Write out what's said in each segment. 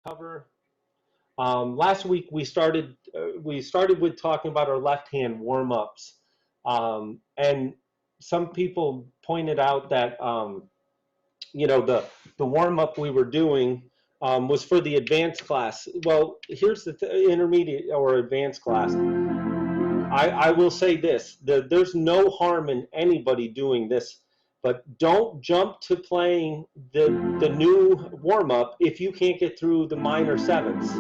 Cover. Last week we started with talking about our left hand warm ups, and some people pointed out that the warm up we were doing was for the advanced class. Well, here's the intermediate or advanced class. I will say this: there's no harm in anybody doing this, but don't jump to playing the new warm up if you can't get through the minor sevenths.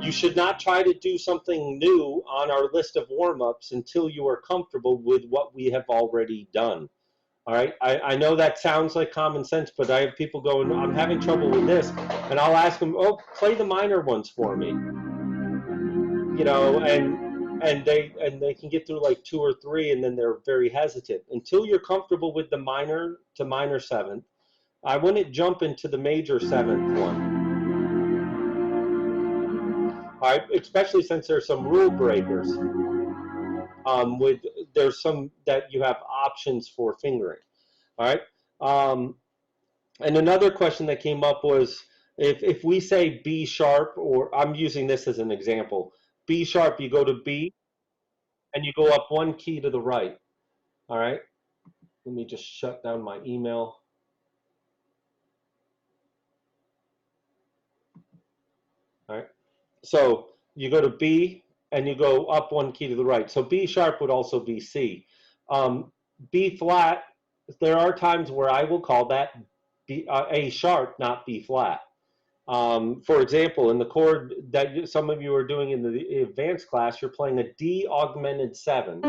You should not try to do something new on our list of warm-ups until you are comfortable with what we have already done. All right. I know that sounds like common sense, but I have people going, I'm having trouble with this. And I'll ask them, oh, play the minor ones for me. And they can get through like two or three, and then they're very hesitant. Until you're comfortable with the minor to minor seventh, I wouldn't jump into the major seventh one. All right, especially since there's some rule breakers. There's some that you have options for fingering. All right. And another question that came up was if we say B sharp, or I'm using this as an example, B sharp, you go to B and you go up one key to the right. All right. Let me just shut down my email. All right. So you go to B and you go up one key to the right. So B sharp would also be C. B flat, there are times where I will call that A sharp, not B flat. For example, in the chord that some of you are doing in the advanced class, you're playing a D augmented 7.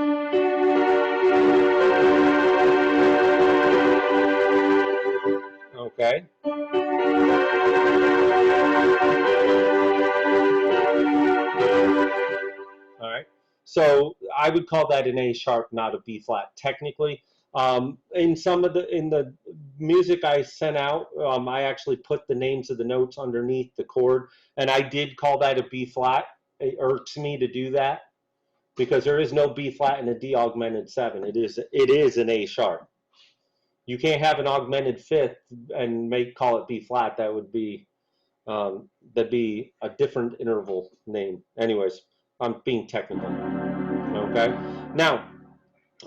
Okay. All right. So I would call that an A sharp, not a B flat, technically. In the music I sent out, I actually put the names of the notes underneath the chord, and I did call that a B flat. It irks me to do that because there is no B flat in a D augmented 7. It is an A sharp. You can't have an augmented fifth and call it B flat. That'd be a different interval name. Anyways, I'm being technical. Okay. Now,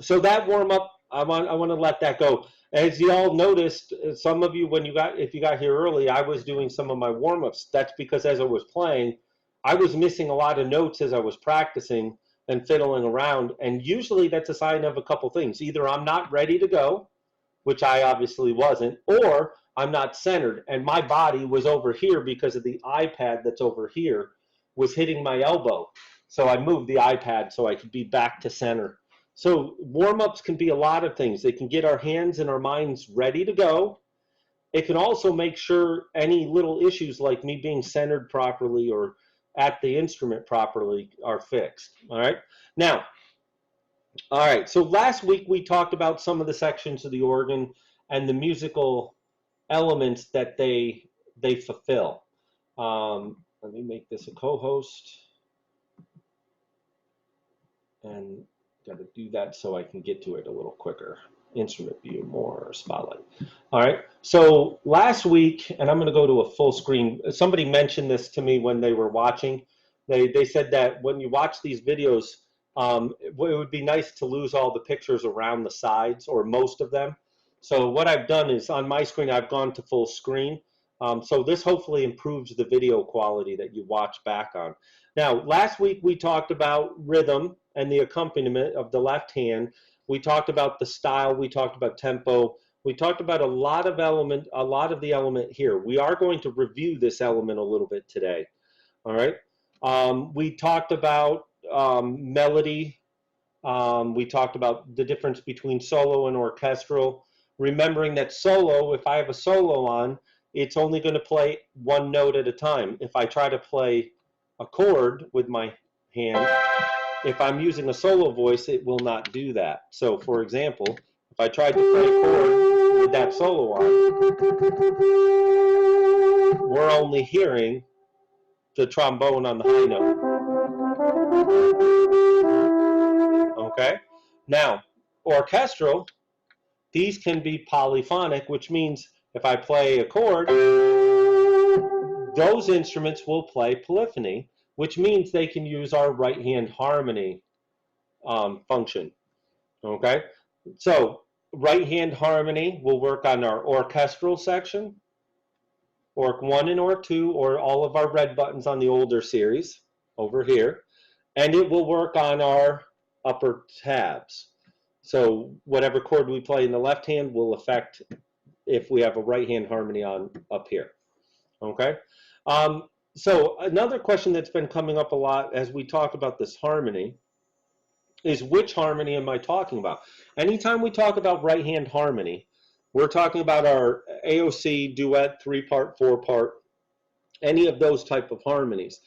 so that warm up, I want to let that go. As you all noticed, some of you, if you got here early, I was doing some of my warm ups. That's because as I was playing, I was missing a lot of notes as I was practicing and fiddling around. And usually that's a sign of a couple things. Either I'm not ready to go, which I obviously wasn't, or I'm not centered. And my body was over here because of the iPad that's over here was hitting my elbow. So I moved the iPad so I could be back to center. So warm-ups can be a lot of things. They can get our hands and our minds ready to go. It can also make sure any little issues like me being centered properly or at the instrument properly are fixed. All right. Now, all right, so last week we talked about some of the sections of the organ and the musical elements that they fulfill. Let me make this a co-host, and got to do that so I can get to it a little quicker. Instrument view, more spotlight. All right, so last week, and I'm going to go to a full screen. Somebody mentioned this to me when they were watching. They said that when you watch these videos, it would be nice to lose all the pictures around the sides or most of them. So what I've done is on my screen, I've gone to full screen. So this hopefully improves the video quality that you watch back on. Now, last week we talked about rhythm and the accompaniment of the left hand. We talked about the style. We talked about tempo. We talked about a lot of the element here. We are going to review this element a little bit today. All right. We talked about melody. We talked about the difference between solo and orchestral. Remembering that solo, if I have a solo on, it's only going to play one note at a time. If I try to play a chord with my hand, if I'm using a solo voice, it will not do that. So, for example, if I tried to play a chord with that solo on, we're only hearing the trombone on the high note. Okay? Now, orchestral, these can be polyphonic, which means If I play a chord, those instruments will play polyphony, which means they can use our right hand harmony function. Okay, so right hand harmony will work on our orchestral section, ORC 1 and ORC 2, or all of our red buttons on the older series over here, and it will work on our upper tabs. So whatever chord we play in the left hand will affect if we have a right hand harmony on up here. Okay. So another question that's been coming up a lot as we talk about this harmony is, which harmony am I talking about? Anytime we talk about right hand harmony, we're talking about our AOC, duet, 3-part, 4-part, any of those type of harmonies.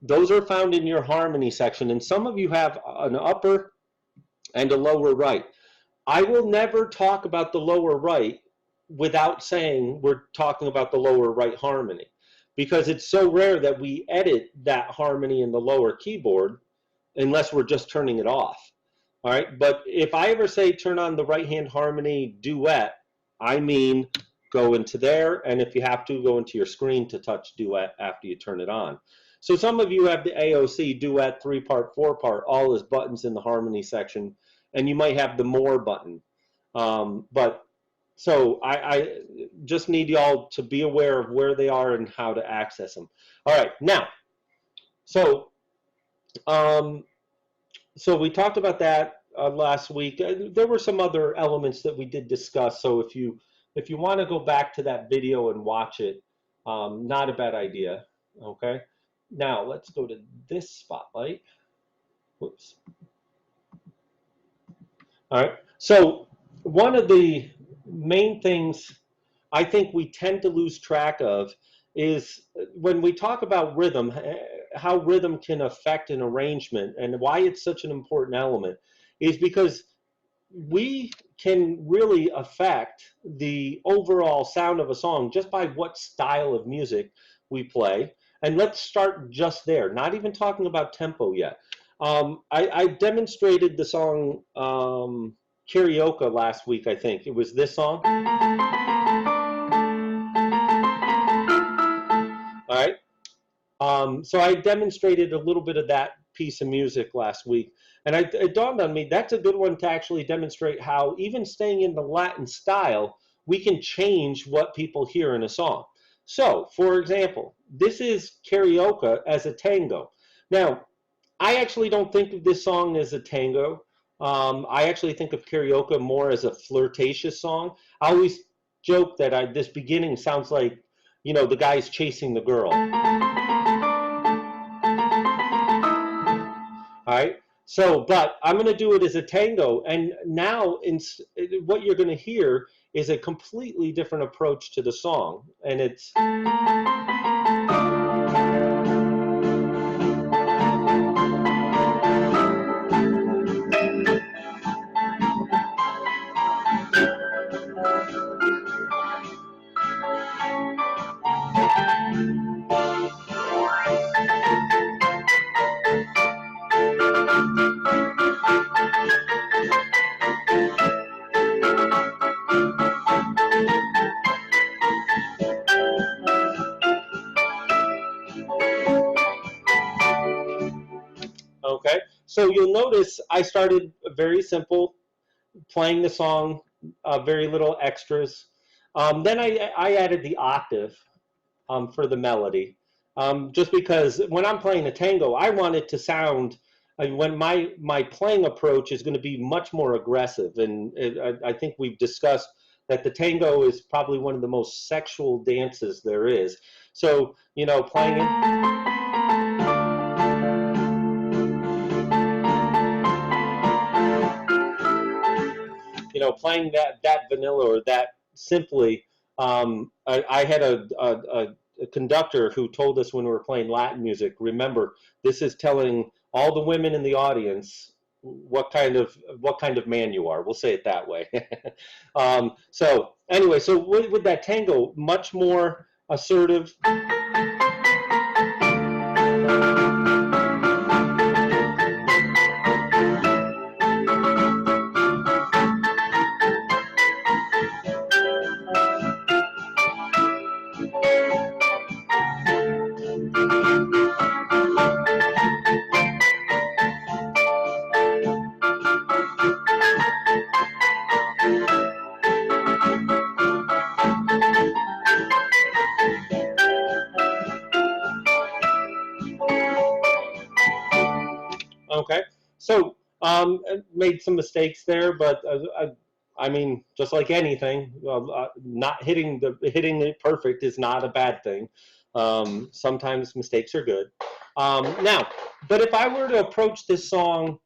Those are found in your harmony section, and some of you have an upper and a lower right. I will never talk about the lower right without saying we're talking about the lower right harmony, because it's so rare that we edit that harmony in the lower keyboard unless we're just turning it off. All right, but if I ever say turn on the right hand harmony duet, I mean go into there, and if you have to, go into your screen to touch duet after you turn it on. So some of you have the AOC, duet, 3-part, 4-part, all as buttons in the harmony section, and you might have the more button. But so I just need y'all to be aware of where they are and how to access them. All right, now, so we talked about that last week. There were some other elements that we did discuss. So if you want to go back to that video and watch it, not a bad idea. Okay. Now let's go to this spotlight. Whoops. All right. So one of the main things I think we tend to lose track of is when we talk about rhythm, how rhythm can affect an arrangement and why it's such an important element is because we can really affect the overall sound of a song just by what style of music we play. And let's start just there, not even talking about tempo yet. I demonstrated the song Karaoke last week, I think. It was this song. All right. So I demonstrated a little bit of that piece of music last week, and it dawned on me that's a good one to actually demonstrate how, even staying in the Latin style, we can change what people hear in a song. So, for example, this is Karaoke as a tango. Now, I actually don't think of this song as a tango. I actually think of Karaoke more as a flirtatious song. I always joke that this beginning sounds like, you know, the guy's chasing the girl. All right. So, but I'm going to do it as a tango, and now what you're going to hear is a completely different approach to the song, and it's. Okay, so you'll notice I started very simple, playing the song, very little extras. Then I added the octave for the melody, just because when I'm playing a tango, I want it to sound, when my playing approach is going to be much more aggressive, and I think we've discussed that the tango is probably one of the most sexual dances there is. So, you know, playing it. You know, playing that vanilla or that simply. I had a conductor who told us when we were playing Latin music, remember, this is telling all the women in the audience what kind of man you are. We'll say it that way. So anyway, so with that tango, much more assertive. Okay, so made some mistakes there, but I mean, just like anything, not hitting it perfect is not a bad thing. Sometimes mistakes are good. Now, but if I were to approach this song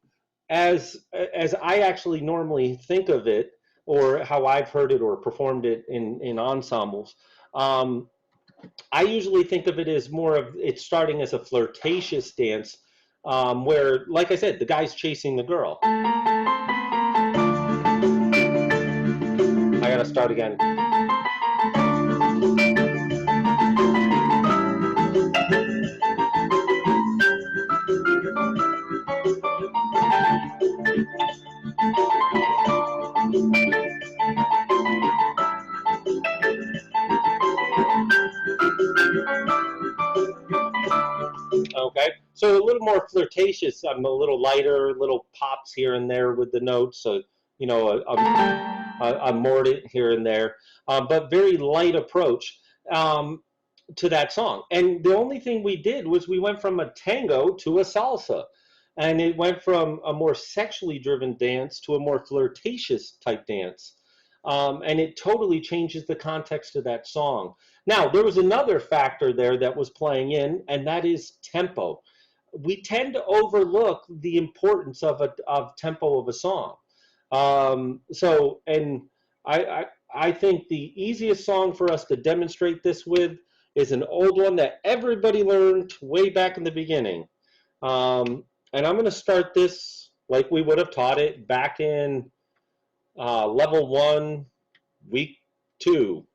as I actually normally think of it, or how I've heard it or performed it in ensembles, I usually think of it as more of it starting as a flirtatious dance, where, like I said, the guy's chasing the girl. I gotta start again. Okay, so a little more flirtatious. I'm a little lighter, little pops here and there with the notes. So you know, a mordant here and there, but very light approach to that song. And the only thing we did was we went from a tango to a salsa, and it went from a more sexually driven dance to a more flirtatious type dance. And it totally changes the context of that song. Now, there was another factor there that was playing in, and that is tempo. We tend to overlook the importance of tempo of a song. And I think the easiest song for us to demonstrate this with is an old one that everybody learned way back in the beginning. And I'm going to start this like we would have taught it back in level 1, week 2.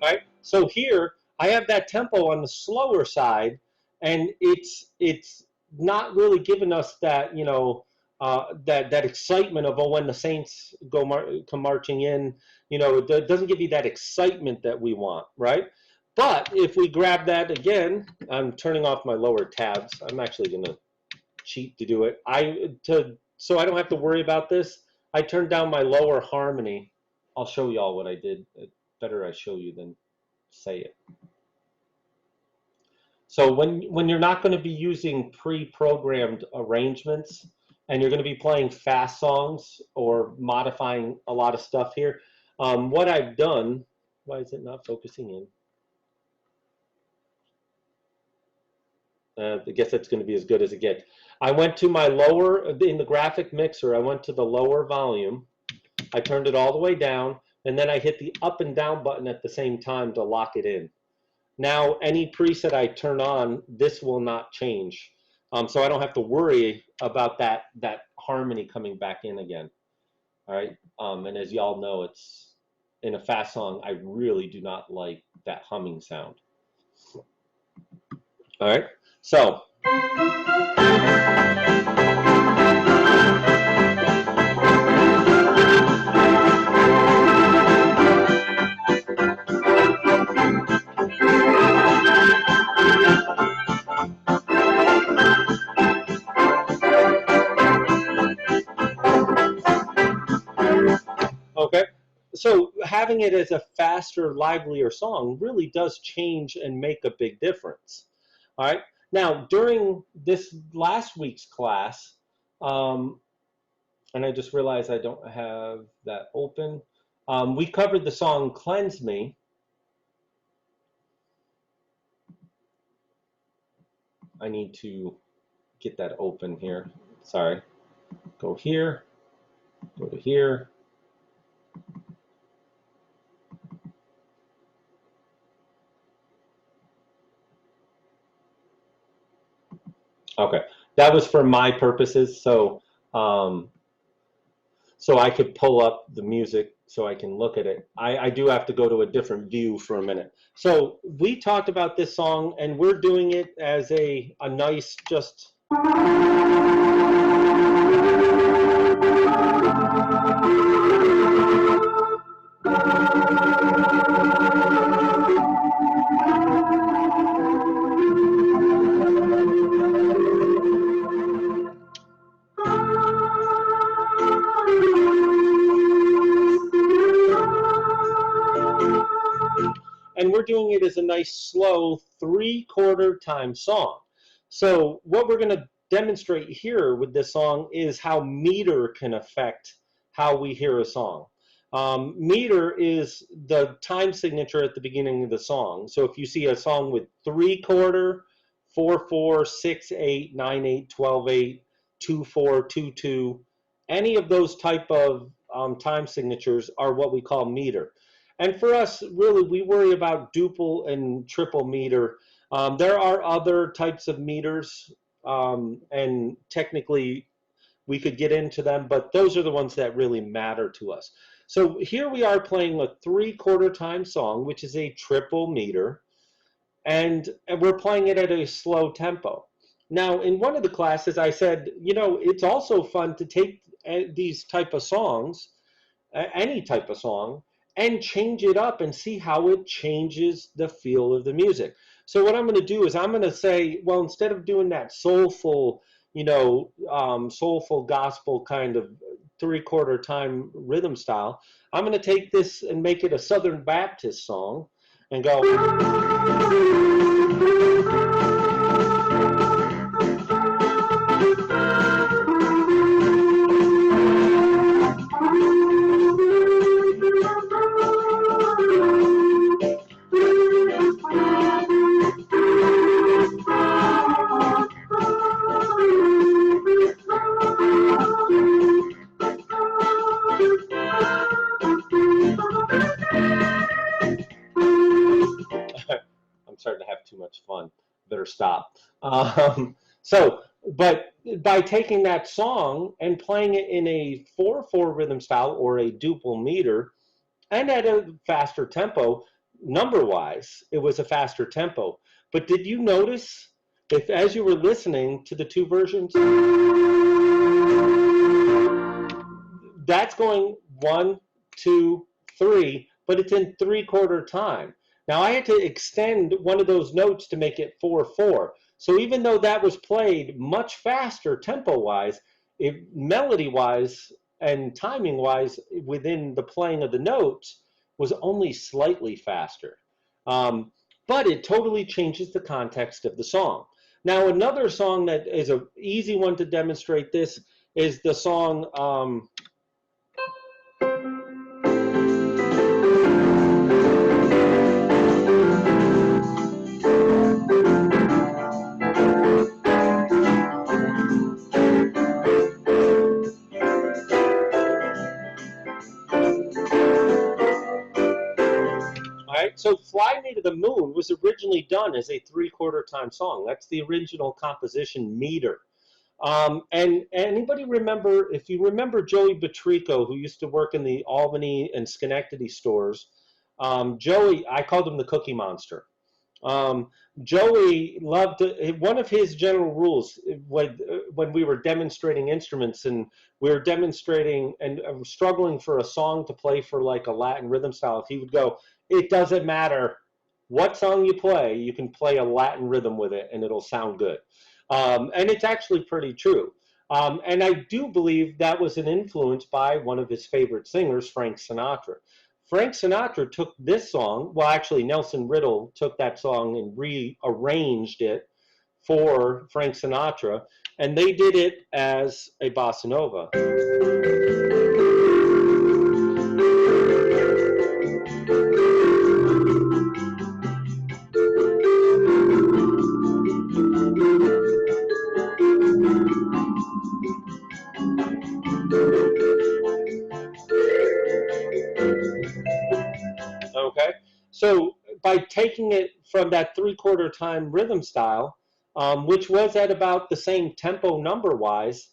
Right? So here I have that tempo on the slower side, and it's not really giving us that, you know, that excitement of, oh, when the Saints come marching in, you know, it doesn't give you that excitement that we want, right? But if we grab that again, I'm turning off my lower tabs. I'm actually going to cheat to do it. So I don't have to worry about this. I turned down my lower harmony. I'll show y'all what I did. Better I show you than say it. So when you're not going to be using pre-programmed arrangements, and you're going to be playing fast songs or modifying a lot of stuff here, what I've done, why is it not focusing in? I guess that's going to be as good as it gets. I went to my lower, in the graphic mixer, I went to the lower volume. I turned it all the way down, and then I hit the up and down button at the same time to lock it in. Now, any preset I turn on, this will not change. So I don't have to worry about that harmony coming back in again. All right. And as y'all know, it's in a fast song, I really do not like that humming sound. All right. So. Okay, so having it as a faster, livelier song really does change and make a big difference. All right, now during this last week's class, and I just realized I don't have that open, we covered the song Cleanse Me. I need to get that open here. Sorry. Go here, go to here. Okay, that was for my purposes, so so I could pull up the music so I can look at it. I do have to go to a different view for a minute. So we talked about this song, and we're doing it as a nice just. And we're doing it as a nice slow 3/4 time song. So what we're going to demonstrate here with this song is how meter can affect how we hear a song. Meter is the time signature at the beginning of the song. So if you see a song with 3/4, 4/4, 6/8, 9/8, 12/8, 2/4, 2/2, any of those type of time signatures are what we call meter. And for us, really, we worry about duple and triple meter. There are other types of meters, and technically we could get into them, but those are the ones that really matter to us. So here we are playing a 3/4 time song, which is a triple meter, and we're playing it at a slow tempo. Now, in one of the classes, I said, you know, it's also fun to take these type of songs, any type of song, and change it up and see how it changes the feel of the music. So what I'm going to do is I'm going to say, well, instead of doing that soulful, you know, soulful gospel kind of 3/4 time rhythm style, I'm going to take this and make it a Southern Baptist song and go. I'm starting to have too much fun. Better stop. But by taking that song and playing it in a 4/4 rhythm style or a duple meter and at a faster tempo, number-wise, it was a faster tempo. But did you notice if as you were listening to the two versions, that's going 1, 2, 3, but it's in 3/4 time. Now I had to extend one of those notes to make it 4/4. So even though that was played much faster tempo-wise, melody-wise and timing-wise within the playing of the notes was only slightly faster. But it totally changes the context of the song. Now another song that is an easy one to demonstrate this is the song so Fly Me to the Moon was originally done as a 3/4 time song. That's the original composition meter. And anybody remember, if you remember Joey Batrico, who used to work in the Albany and Schenectady stores, Joey, I called him the Cookie Monster. Joey loved one of his general rules when we were demonstrating instruments and we were demonstrating and struggling for a song to play for like a Latin rhythm style. He would go, "It doesn't matter what song you play, you can play a Latin rhythm with it and it'll sound good." And it's actually pretty true. And I do believe that was an influence by one of his favorite singers, Frank Sinatra. Frank Sinatra took this song, well, actually, Nelson Riddle took that song and rearranged it for Frank Sinatra, and they did it as a bossa nova. Okay, so by taking it from that 3/4 time rhythm style, which was at about the same tempo number-wise,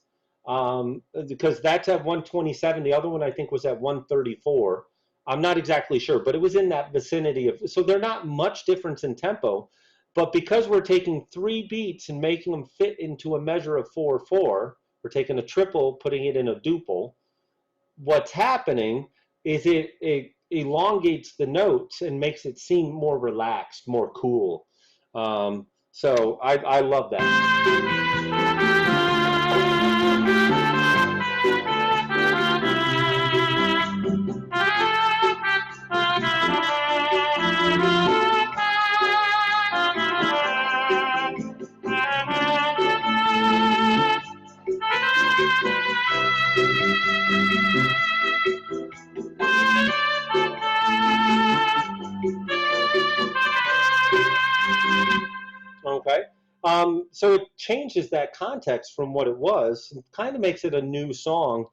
because that's at 127. The other one I think was at 134. I'm not exactly sure, but it was in that vicinity of. So they're not much difference in tempo, but because we're taking 3 beats and making them fit into a measure of 4/4, we're taking a triple, putting it in a duple. What's happening is it elongates the notes and makes it seem more relaxed, more cool. So I love that. Okay. So it changes that context from what it was, and kind of makes it a new song,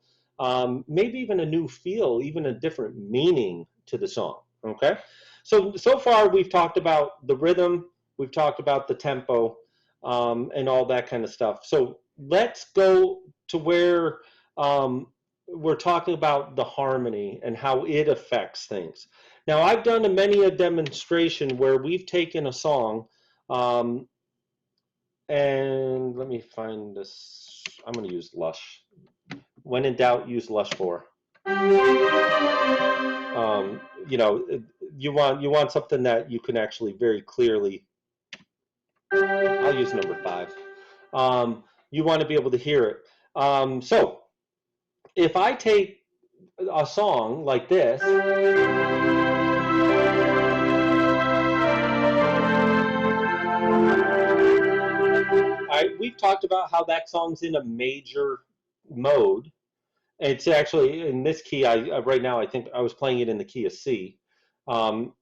maybe even a new feel, even a different meaning to the song. Okay. So far we've talked about the rhythm, we've talked about the tempo, and all that kind of stuff. So let's go to where we're talking about the harmony and how it affects things. Now, I've done many a demonstration where we've taken a song. Um, and let me find this. I'm going to use Lush. When in doubt, use Lush 4. You know, you want something that you can actually very clearly. I'll use number 5. You want to be able to hear it. So if I take a song like this. We've talked about how that song's in a major mode. It's actually in this key. Right now I think I was playing it in the key of C. And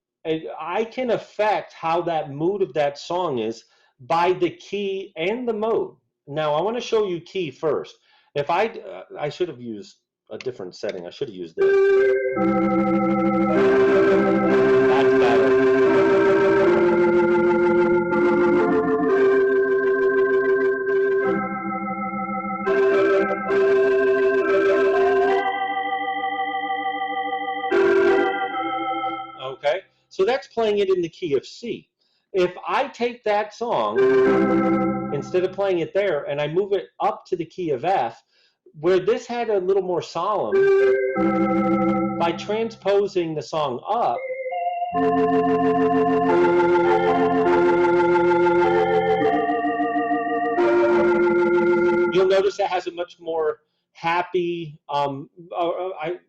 I can affect how that mood of that song is by the key and the mode. Now I want to show you key first. If I should have used a different setting. I should have used this. That's better. Okay, so that's playing it in the key of C. If I take that song, instead of playing it there, and I move it up to the key of F, where this had a little more solemn, by transposing the song up, you'll notice it has a much more happy,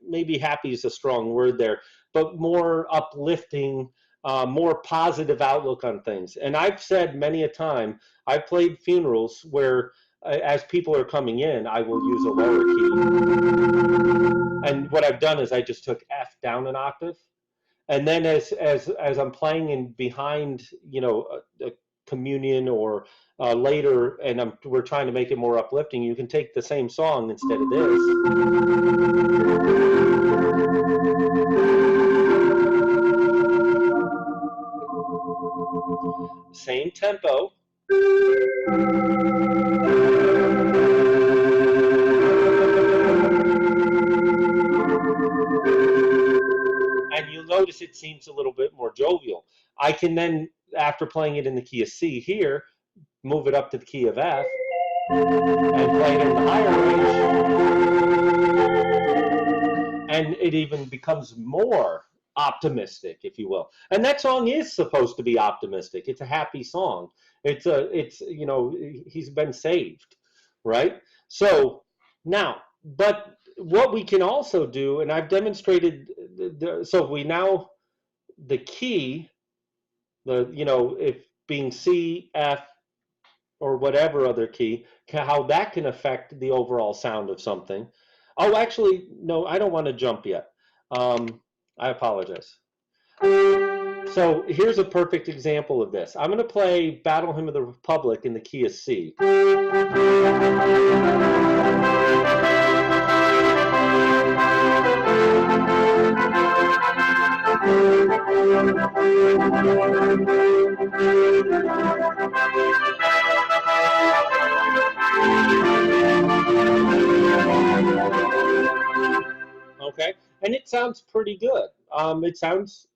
maybe happy is a strong word there, but more uplifting, more positive outlook on things. And I've said many a time, I've played funerals where as people are coming in, I will use a lower key. And what I've done is I just took F down an octave. And then as I'm playing in behind, you know, a communion or later, and we're trying to make it more uplifting, you can take the same song instead of this. Same tempo. And you'll notice it seems a little bit more jovial. I can then, after playing it in the key of C here, move it up to the key of F and play it in the higher range. And it even becomes more optimistic, if you will. And that song is supposed to be optimistic. It's a happy song. It's you know, he's been saved, right? So now, but what we can also do, and I've demonstrated, so we now, the key, you know, if being C, F, or whatever other key, how that can affect the overall sound of something. Oh, actually, no, I don't want to jump yet. I apologize. So here's a perfect example of this. I'm going to play Battle Hymn of the Republic in the key of C. Okay, and it sounds pretty good. It sounds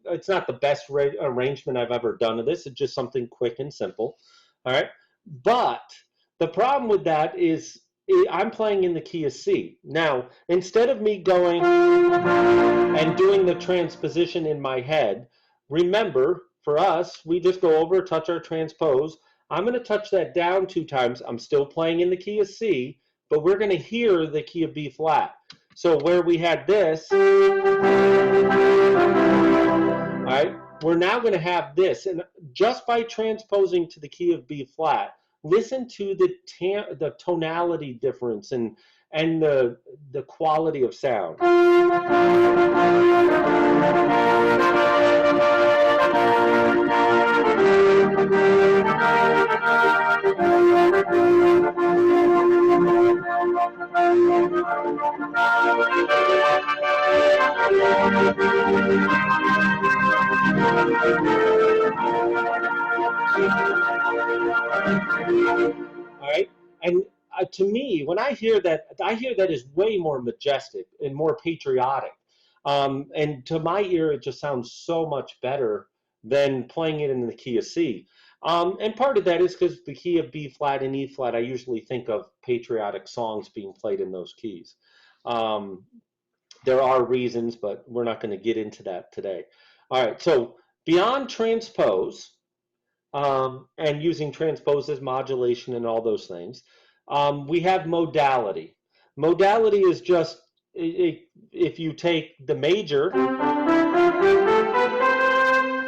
it's not the best arrangement I've ever done of this. It's just something quick and simple. All right, but the problem with that is I'm playing in the key of C. Now, instead of me going and doing the transposition in my head, remember, for us, we just go over, touch our transpose. I'm going to touch that down 2 times. I'm still playing in the key of C, but we're going to hear the key of B flat. So where we had this, all right, we're now going to have this. And just by transposing to the key of B flat, listen to the tonality difference and the quality of sound. All right, and to me, when I hear that is way more majestic and more patriotic. And to my ear, it just sounds so much better than playing it in the key of C. And part of that is because the key of B flat and E flat, I usually think of patriotic songs being played in those keys. There are reasons, but we're not going to get into that today. All right, so beyond transpose, and using transpose as modulation and all those things, we have modality. Modality is just if you take the major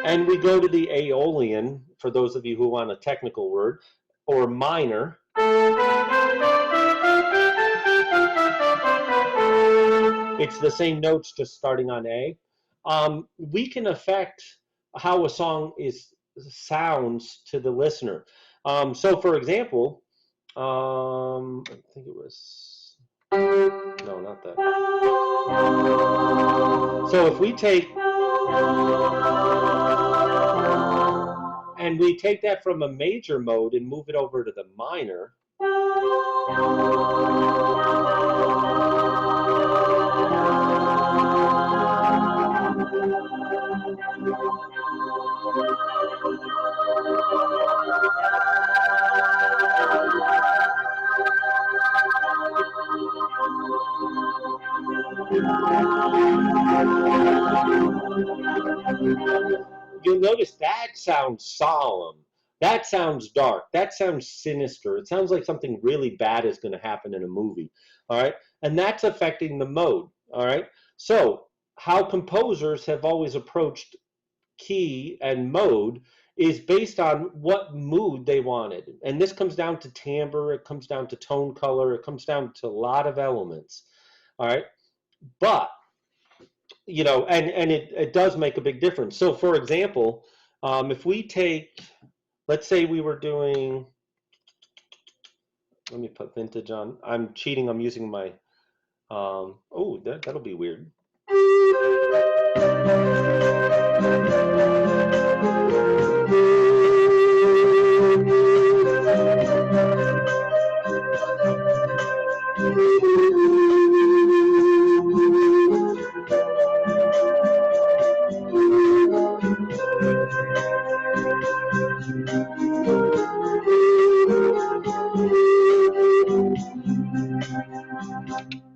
and we go to the Aeolian, for those of you who want a technical word, or minor, it's the same notes just starting on A. We can affect how a song sounds to the listener. So for example, I think it was, no, not that. So if we take, and we take that from a major mode and move it over to the minor, you'll notice that sounds solemn. That sounds dark. That sounds sinister. It sounds like something really bad is going to happen in a movie. All right. And that's affecting the mode. All right. So, how composers have always approached key and mode is based on what mood they wanted. And this comes down to timbre, it comes down to tone color, it comes down to a lot of elements. All right. But and it does make a big difference. So for example, if we take, let's say we were doing, let me put vintage on. I'm cheating, I'm using my, oh, that'll be weird.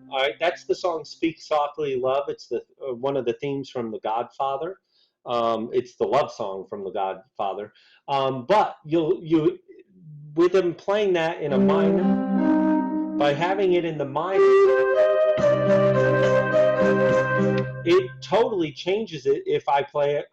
All right, that's the song "Speak Softly, Love." It's the one of the themes from The Godfather. It's the love song from The Godfather. But you with them playing that in a minor, by having it in the minor, it totally changes it if I play it.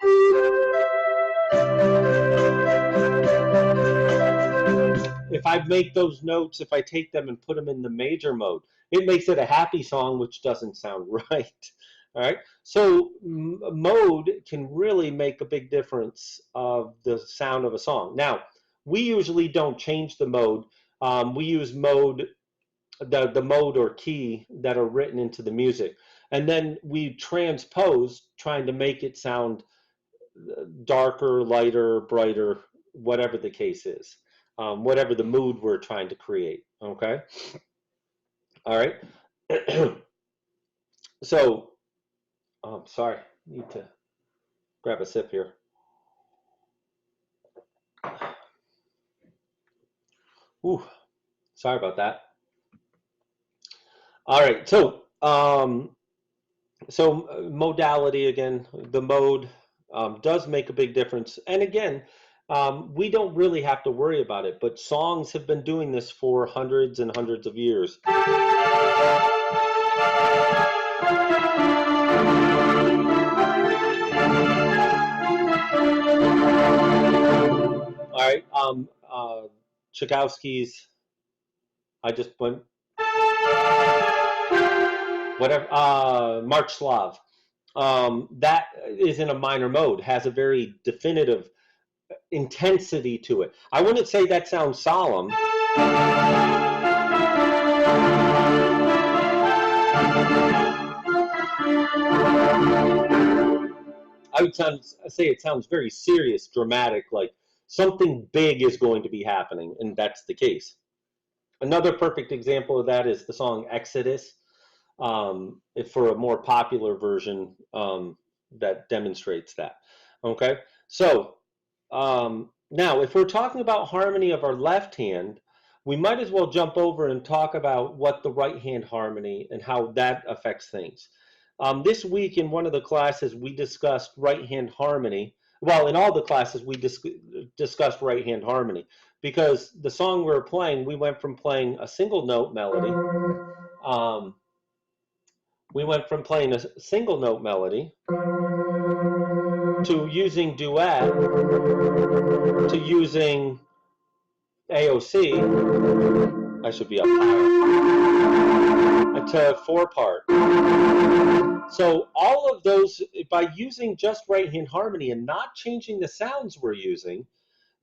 If I make those notes, if I take them and put them in the major mode, it makes it a happy song, which doesn't sound right. All right. So mode can really make a big difference of the sound of a song. Now, we usually don't change the mode. We use mode, the mode or key that are written into the music. And then we transpose, trying to make it sound darker, lighter, brighter, whatever the case is. Whatever the mood we're trying to create, okay? All right. So, sorry, need to grab a sip here. Ooh, sorry about that. All right. So modality again, the mode does make a big difference. And again, we don't really have to worry about it, but songs have been doing this for hundreds and hundreds of years. All right. Tchaikovsky's, I just went, whatever, March Slav. That is in a minor mode, has a very definitive intensity to it. I wouldn't say that sounds solemn. I would say it sounds very serious, dramatic, like something big is going to be happening, and that's the case. Another perfect example of that is the song Exodus, for a more popular version that demonstrates that. Okay, so now if we're talking about harmony of our left hand, we might as well jump over and talk about what the right hand harmony and how that affects things. This week in one of the classes, we discussed right hand harmony. Well, in all the classes, we discussed right hand harmony because the song we were playing, we went from playing a single note melody. We went from playing a single note melody to using duet to using AOC. I should be up higher. To four part. So all of those, by using just right hand harmony and not changing the sounds we're using,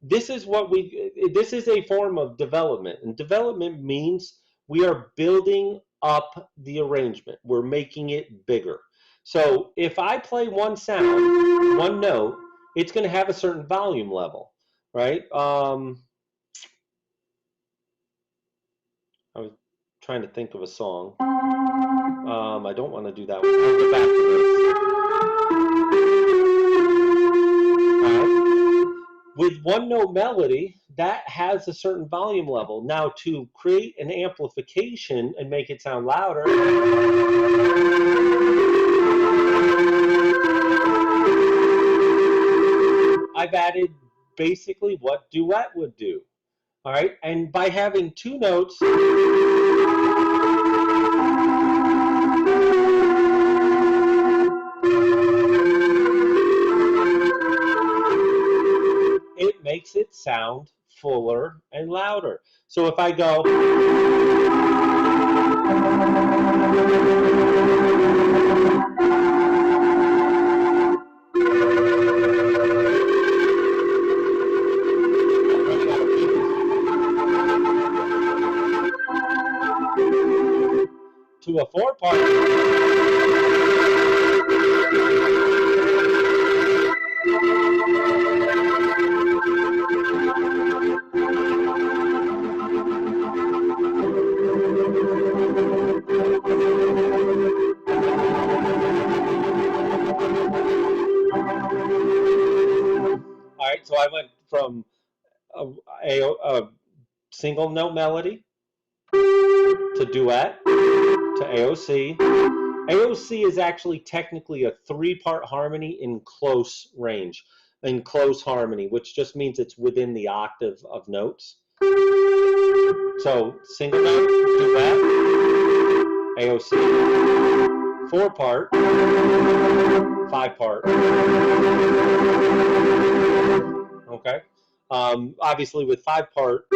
this is a form of development. And development means we are building up the arrangement. We're making it bigger. So if I play one sound, one note, it's going to have a certain volume level, right? I was trying to think of a song. I don't want to do that one. I'll get back to this. With one note melody, that has a certain volume level. Now, to create an amplification and make it sound louder, I've added basically what duet would do. All right, and by having two notes, it makes it sound fuller and louder. So if I go, to a four part, all right, so I went from a single note melody to duet to AOC. AOC is actually technically a three-part harmony in close range, in close harmony, which just means it's within the octave of notes. So single note, duet, AOC, four part, five part. Okay. Obviously, with five part,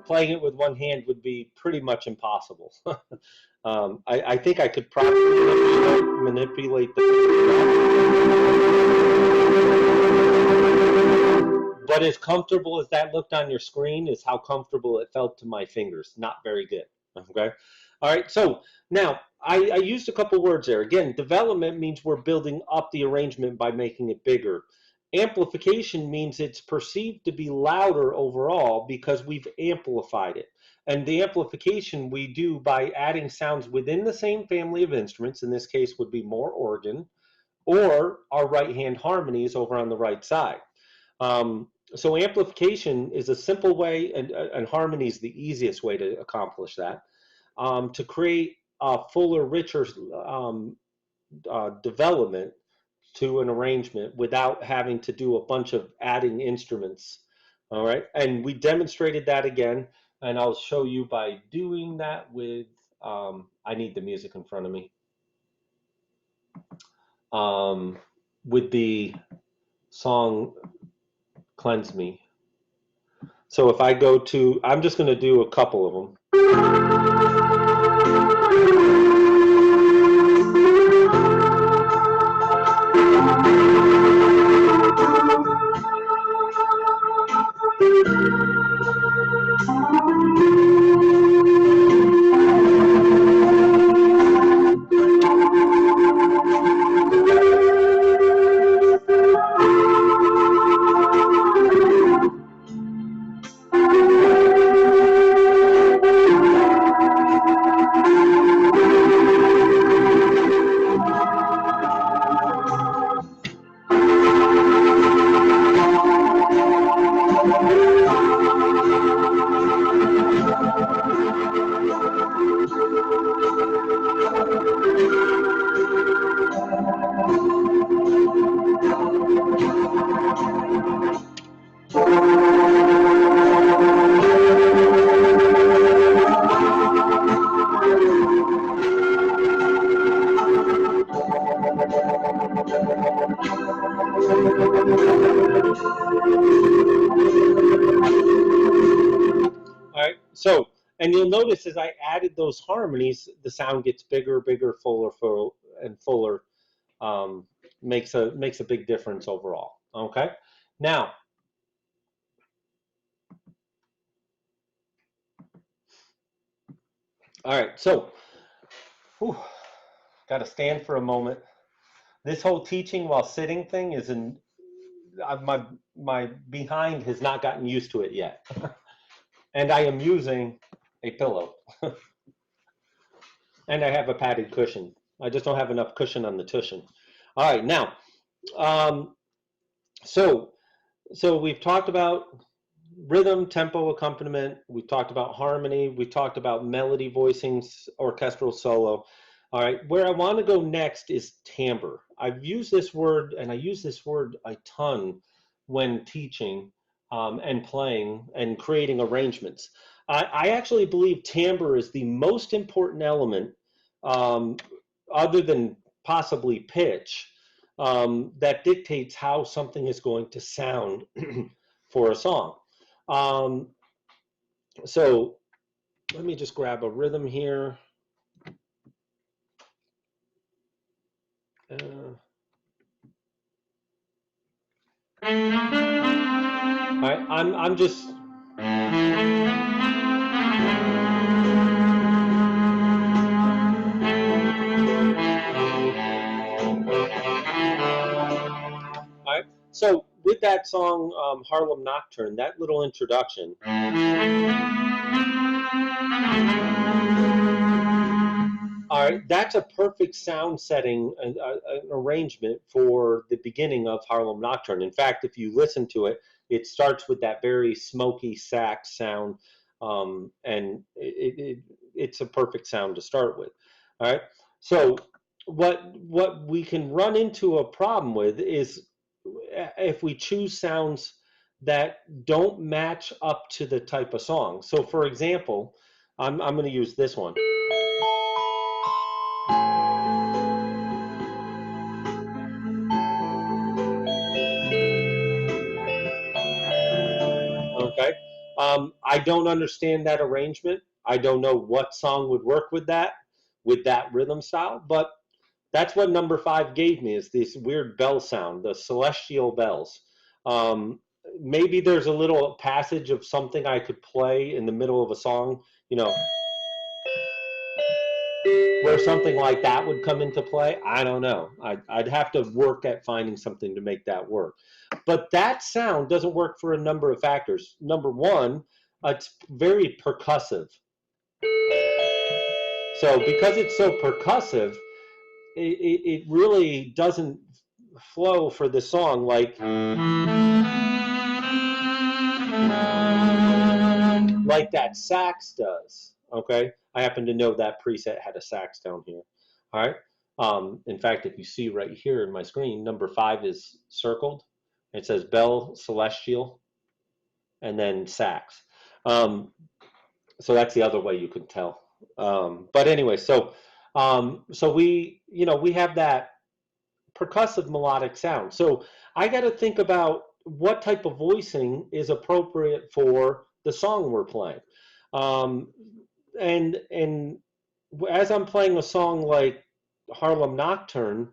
playing it with one hand would be pretty much impossible. I think I could probably manipulate the but as comfortable as that looked on your screen is how comfortable it felt to my fingers. Not very good. Okay. All right. So now I used a couple words there. Again, development means we're building up the arrangement by making it bigger. Amplification means it's perceived to be louder overall because we've amplified it. And the amplification we do by adding sounds within the same family of instruments, in this case would be more organ, or our right hand harmonies over on the right side. So amplification is a simple way, and harmony is the easiest way to accomplish that, to create a fuller, richer development to an arrangement without having to do a bunch of adding instruments. All right, and we demonstrated that again, and I'll show you by doing that with, I need the music in front of me, with the song Cleanse Me. So if I go to, I'm just going to do a couple of them. So, and you'll notice as I added those harmonies, the sound gets bigger, bigger, fuller, fuller, and fuller. Makes a big difference overall. Okay, now all right. So, got to stand for a moment. This whole teaching while sitting thing is in my behind has not gotten used to it yet, and I am using a pillow. And I have a padded cushion. I just don't have enough cushion on the cushion. All right, now, so we've talked about rhythm, tempo, accompaniment. We talked about harmony. We talked about melody, voicings, orchestral solo. All right, where I want to go next is timbre. I've used this word, and I use this word a ton when teaching and playing and creating arrangements. I actually believe timbre is the most important element, other than possibly pitch, that dictates how something is going to sound for a song. So let me just grab a rhythm here. All right, I'm just. All right, so with that song, Harlem Nocturne, that little introduction. All right, that's a perfect sound setting, an arrangement for the beginning of Harlem Nocturne. In fact, if you listen to it, it starts with that very smoky sax sound, and it's a perfect sound to start with. All right, so what we can run into a problem with is if we choose sounds that don't match up to the type of song. So, for example, I'm going to use this one. Okay. I don't understand that arrangement. I don't know what song would work with that rhythm style, but that's what number 5 gave me, is this weird bell sound, the celestial bells. Maybe there's a little passage of something I could play in the middle of a song, you know. where something like that would come into play, I don't know. I'd have to work at finding something to make that work. But that sound doesn't work for a number of factors. Number one, it's very percussive. So because it's so percussive, it really doesn't flow for the song like that sax does. Okay, I happen to know that preset had a sax down here. All right. In fact, if you see right here in my screen, number 5 is circled. It says bell celestial and then sax. Um, so that's the other way you can tell. But anyway, so we have that percussive melodic sound. So I got to think about what type of voicing is appropriate for the song we're playing. Um, and as I'm playing a song like Harlem Nocturne,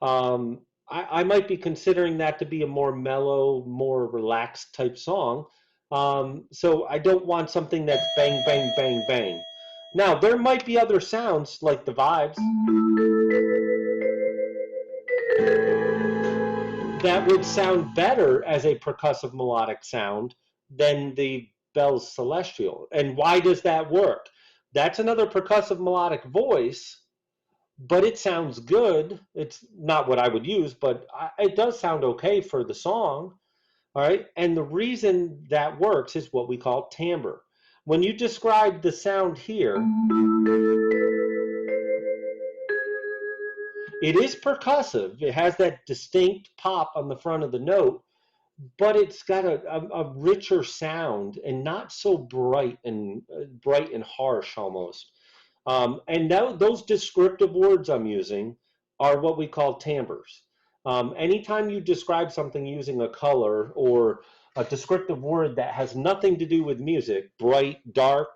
I might be considering that to be a more mellow, more relaxed type song. So I don't want something that's bang, bang, bang, bang. Now, there might be other sounds like the vibes that would sound better as a percussive melodic sound than the Bell's Celestial. And why does that work? That's another percussive melodic voice, but it sounds good. It's not what I would use, but it does sound okay for the song. All right. And the reason that works is what we call timbre. When you describe the sound here, it is percussive. It has that distinct pop on the front of the note, but it's got a richer sound and not so bright and harsh almost. And now those descriptive words I'm using are what we call timbres. Anytime you describe something using a color or a descriptive word that has nothing to do with music, bright, dark,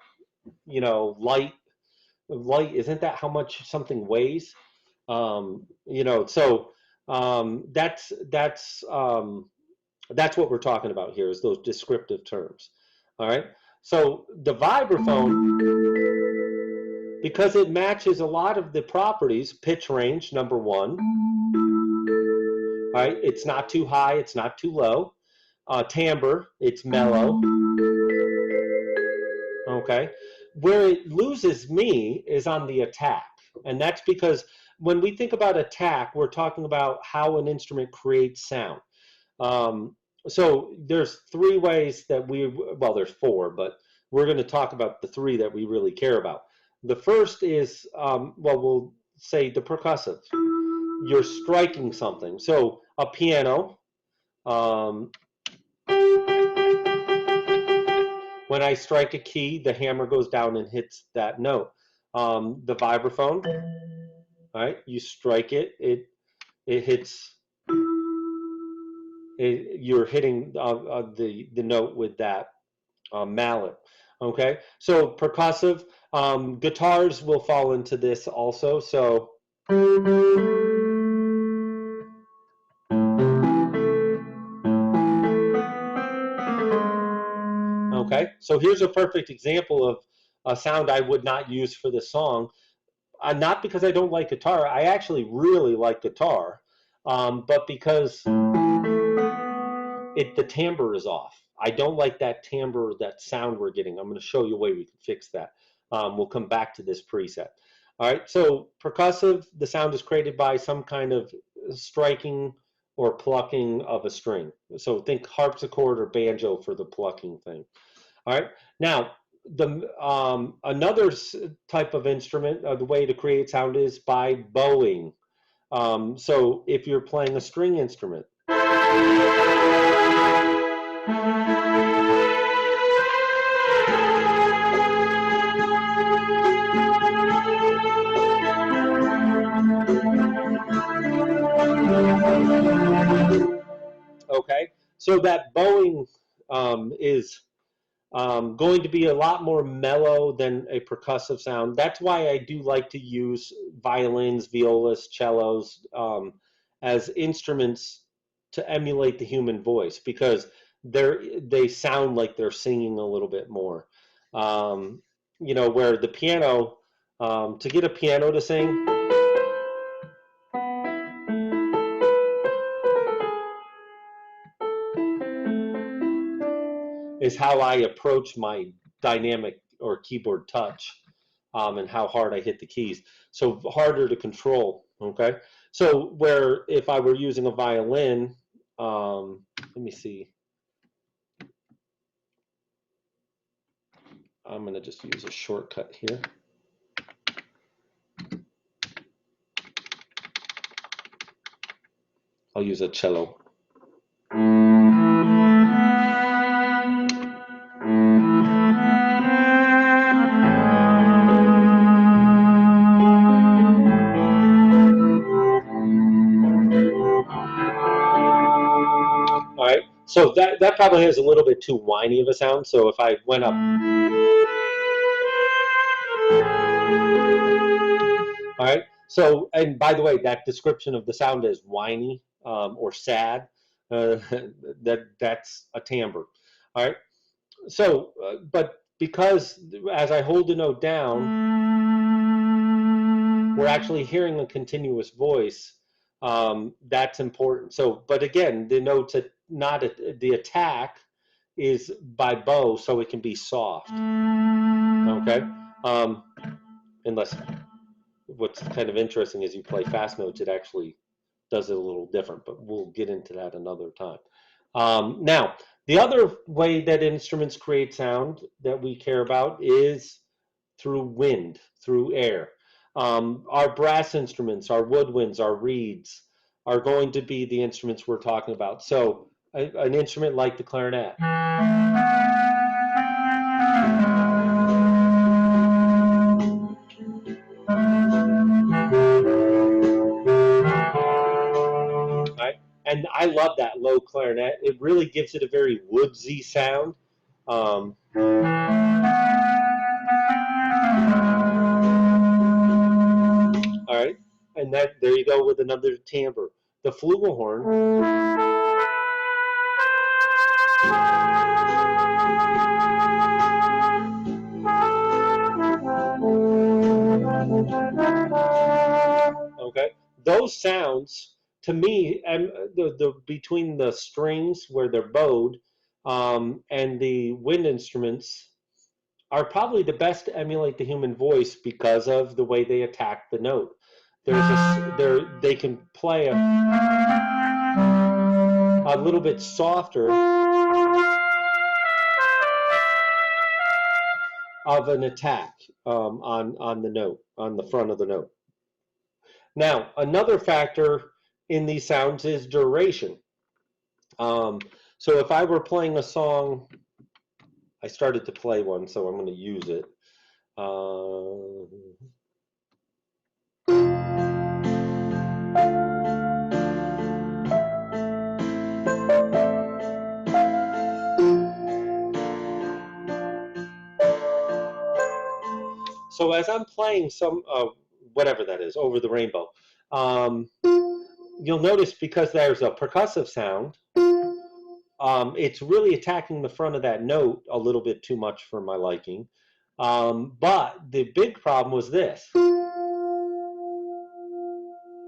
light, isn't that how much something weighs? So that's what we're talking about here is those descriptive terms. All right. So the vibraphone, because it matches a lot of the properties, pitch range, number 1. All right. It's not too high. It's not too low. Timbre, it's mellow. Okay. Where it loses me is on the attack. And that's because when we think about attack, we're talking about how an instrument creates sound. So there's 3 ways that there's 4, but we're going to talk about the 3 that we really care about. The first is, we'll say the percussive. You're striking something. So a piano, when I strike a key, the hammer goes down and hits that note. The vibraphone, all right, you strike it, it hits. You're hitting the note with that mallet. Okay, so percussive guitars will fall into this also. So okay, so here's a perfect example of a sound I would not use for this song. Not because I don't like guitar. I actually really like guitar, but because the timbre is off. I don't like that timbre, that sound we're getting. I'm going to show you a way we can fix that. We'll come back to this preset. All right, so percussive, the sound is created by some kind of striking or plucking of a string. So think harpsichord or banjo for the plucking thing. All right, now another type of instrument, the way to create sound is by bowing. So if you're playing a string instrument, okay, so that bowing is going to be a lot more mellow than a percussive sound. That's why I do like to use violins, violas, cellos as instruments to emulate the human voice, because they sound like they're singing a little bit more. Where the piano, To get a piano to sing, is how I approach my dynamic or keyboard touch, and how hard I hit the keys. So harder to control. Okay. So where if I were using a violin, let me see. I'm going to just use a shortcut here. I'll use a cello. All right, so that probably has a little bit too whiny of a sound. So if I went up, all right. So, and by the way, that description of the sound is whiny, or sad. Uh, that's a timbre. All right. So, but because as I hold the note down, we're actually hearing a continuous voice. That's important. So, but again, the notes not the attack is by bow, so it can be soft. Okay. Unless what's kind of interesting is you play fast notes, it actually does it a little different, but we'll get into that another time. Now, the other way that instruments create sound that we care about is through wind, through air. Our brass instruments, our woodwinds, our reeds are going to be the instruments we're talking about. So, an instrument like the clarinet. Right? And I love that low clarinet. It really gives it a very woodsy sound. All right, and that there you go with another timbre. The flugelhorn. Okay, those sounds to me, and the between the strings where they're bowed, and the wind instruments are probably the best to emulate the human voice because of the way they attack the note. They can play a little bit softer of an attack, on the note, on the front of the note. Now, another factor in these sounds is duration. So if I were playing a song, I started to play one, so I'm going to use it. So as I'm playing some, whatever that is, Over the Rainbow, you'll notice because there's a percussive sound, it's really attacking the front of that note a little bit too much for my liking. But the big problem was this.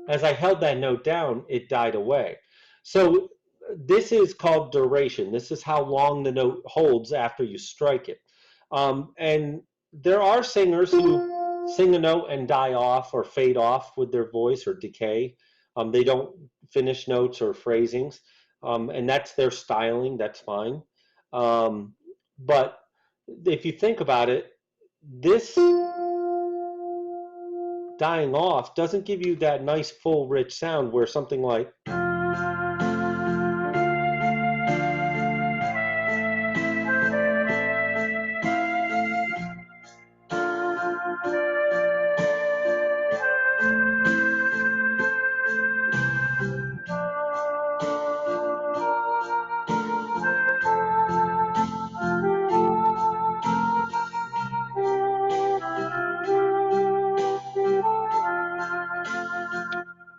As I held that note down, it died away. So this is called duration. This is how long the note holds after you strike it. And there are singers who sing a note and die off or fade off with their voice or decay. They don't finish notes or phrasings, and that's their styling. That's fine. But if you think about it, this dying off doesn't give you that nice, full, rich sound where something like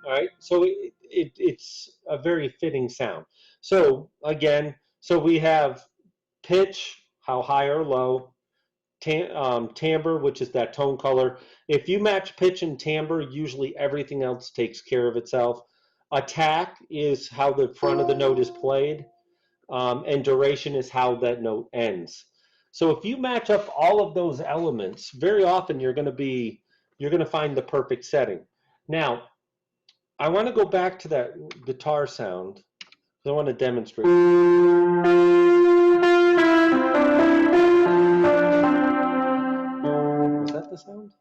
all right, so it's a very fitting sound. So again, so we have pitch, how high or low, timbre, which is that tone color. If you match pitch and timbre, usually everything else takes care of itself. Attack is how the front of the note is played, and duration is how that note ends. So if you match up all of those elements, very often you're going to find the perfect setting. Now, I want to go back to that guitar sound because I want to demonstrate. Was that the sound?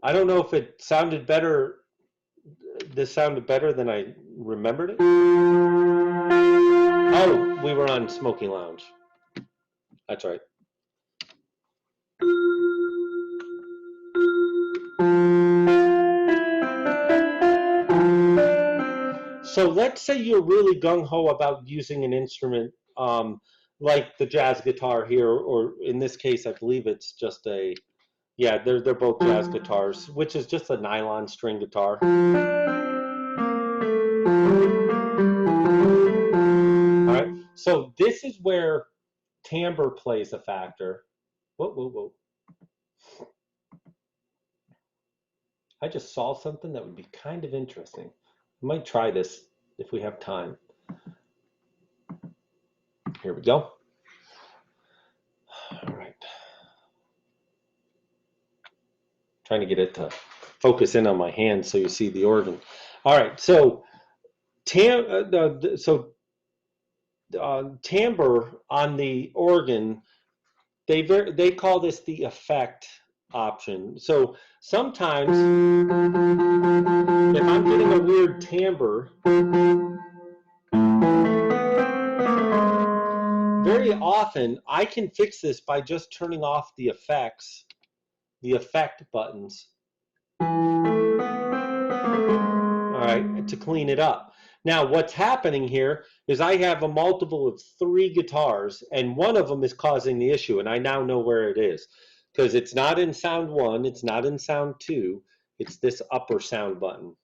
I don't know if it sounded better. This sounded better than I remembered it. Oh, we were on Smoking Lounge. That's right. So let's say you're really gung-ho about using an instrument like the jazz guitar here, or in this case, I believe it's just a, yeah, they're both jazz guitars, which is just a nylon string guitar. All right, so this is where timbre plays a factor. Whoa, whoa, whoa. I just saw something that would be kind of interesting. We might try this if we have time. Here we go. All right. Trying to get it to focus in on my hand so you see the organ. All right, so timbre on the organ, they call this the effect option. So sometimes if I'm getting a weird timbre, very often I can fix this by just turning off the effects, the effect buttons, all right, to clean it up. Now what's happening here is I have a multiple of 3 guitars and one of them is causing the issue, and I now know where it is because it's not in sound 1, it's not in sound 2, it's this upper sound button.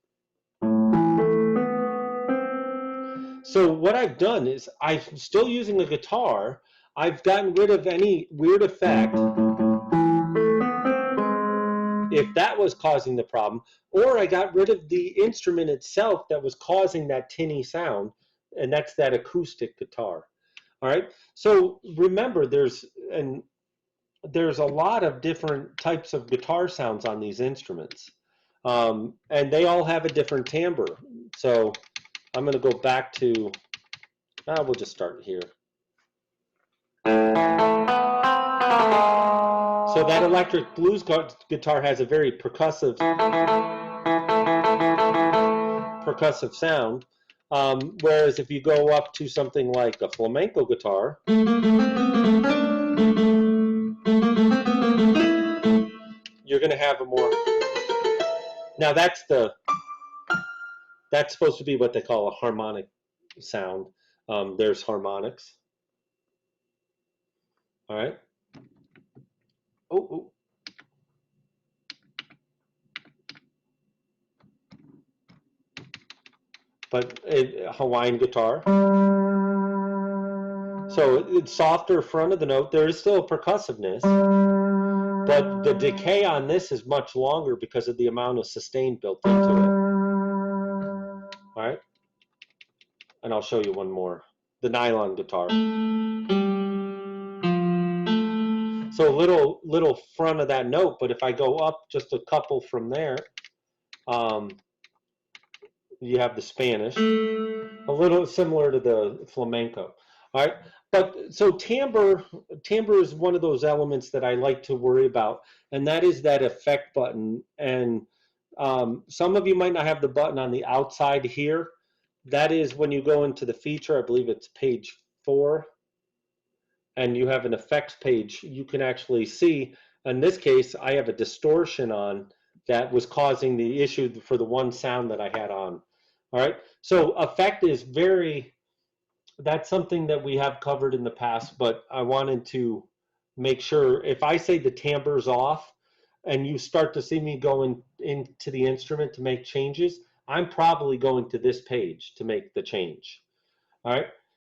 So what I've done is I'm still using a guitar. I've gotten rid of any weird effect if that was causing the problem, or I got rid of the instrument itself that was causing that tinny sound, and that's that acoustic guitar. All right, so remember there's a lot of different types of guitar sounds on these instruments, and they all have a different timbre. So I'm going to go back to, we'll just start here. So that electric blues guitar has a very percussive sound, whereas if you go up to something like a flamenco guitar, you're going to have a more, now that's supposed to be what they call a harmonic sound. There's harmonics. All right. Oh. But Hawaiian guitar. So it's softer front of the note. There is still a percussiveness, but the decay on this is much longer because of the amount of sustain built into it. All right. And I'll show you one more. The nylon guitar. So a little front of that note, but if I go up just a couple from there, you have the Spanish, a little similar to the flamenco. All right, but so timbre is one of those elements that I like to worry about, and that is that effect button. And some of you might not have the button on the outside here. That is when you go into the feature, I believe it's page 4. And you have an effects page, you can actually see, in this case, I have a distortion on that was causing the issue for the one sound that I had on. All right, so effect is that's something that we have covered in the past, but I wanted to make sure if I say the timbre's off and you start to see me going into the instrument to make changes, I'm probably going to this page to make the change. All right.